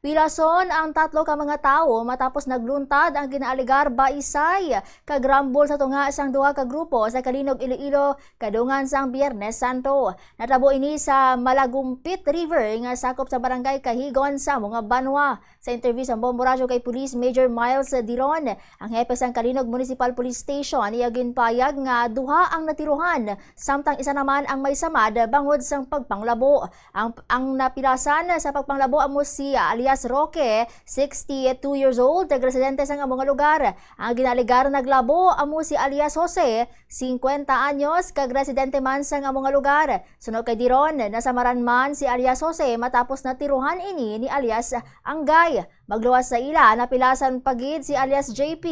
Pilason ang tatlo ka mga tawo matapos nagluntad ang ginaaligar baisay kagrambol sa tunga sang duha ka grupo sa Kalinog, Iloilo kadungan sang Biyernes Santo. Natabo ini sa Malagumpit River nga sakop sa barangay Kahigon sa mga Banwa. Sa interview sa Bombo Radio kay Police Major Miles Diron, ang hepe sang Kalinog Municipal Police Station iya ginpayag nga duha ang natiruhan samtang isa naman ang may samad bangod sang pagpanglabo. Ang napilasan sa pagpanglabo amo si alias Roque, 62 years old, residente sa mga lugar. Ang ginaligar naglabo amo si alias Jose, 50 anyos, kag residente man sa mga lugar. Sunod kay Diron, nasamaran man si alias Jose matapos natiruhan ini ni alias Anggay. Magluwas sa ila, napilasan pagid si alias JP,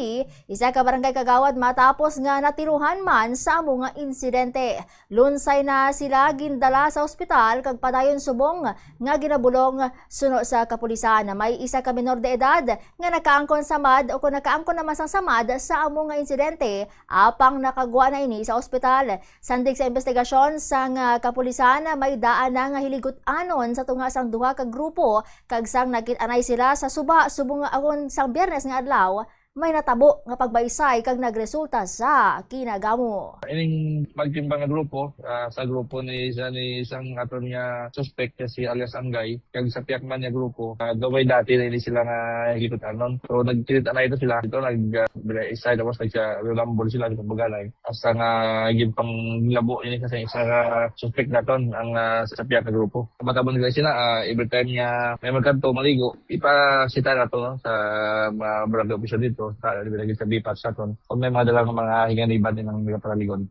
isa ka barangay kagawad matapos nga natiruhan man sa mga insidente. Lunsay na sila gindala sa ospital kag padayon subong nga ginabulong suno sa kapulisan. May isa ka minor de edad nga nakaangkon samad o kung nakaangkon naman sang samad sa amo nga insidente, apang nakagwa na ini sa ospital. Sandig sa investigasyon sang kapulisan, may daan na nga hiligu't-anon sa tunga sang duha ka grupo kag sang nakit-anay sila sa subong nga agon sang Biyernes nga adlaw, may natabo nga pagbaysay kag nagresulta sa kinagamo. Ining magtimbang nga grupo, sa grupo ni isang aton nga suspect si alias Anggay, kag sa piyakman nga grupo, gaway dati na ini sila nga higit-anon. So nagkilita na ito sila, ito nag-isay tapos nagsa-rumble sila sa bagalay. Asa nga gimpang labo ini kasi isa nga suspect naton ang sa piyak nga grupo. Matabon nila sila, every time nga may magkanto maligo, ipasita nato no, sa mga barangay official dito. Sa BIPAT sa aton. Kung may mga dalang mga hinganiban din ng mga paraligon.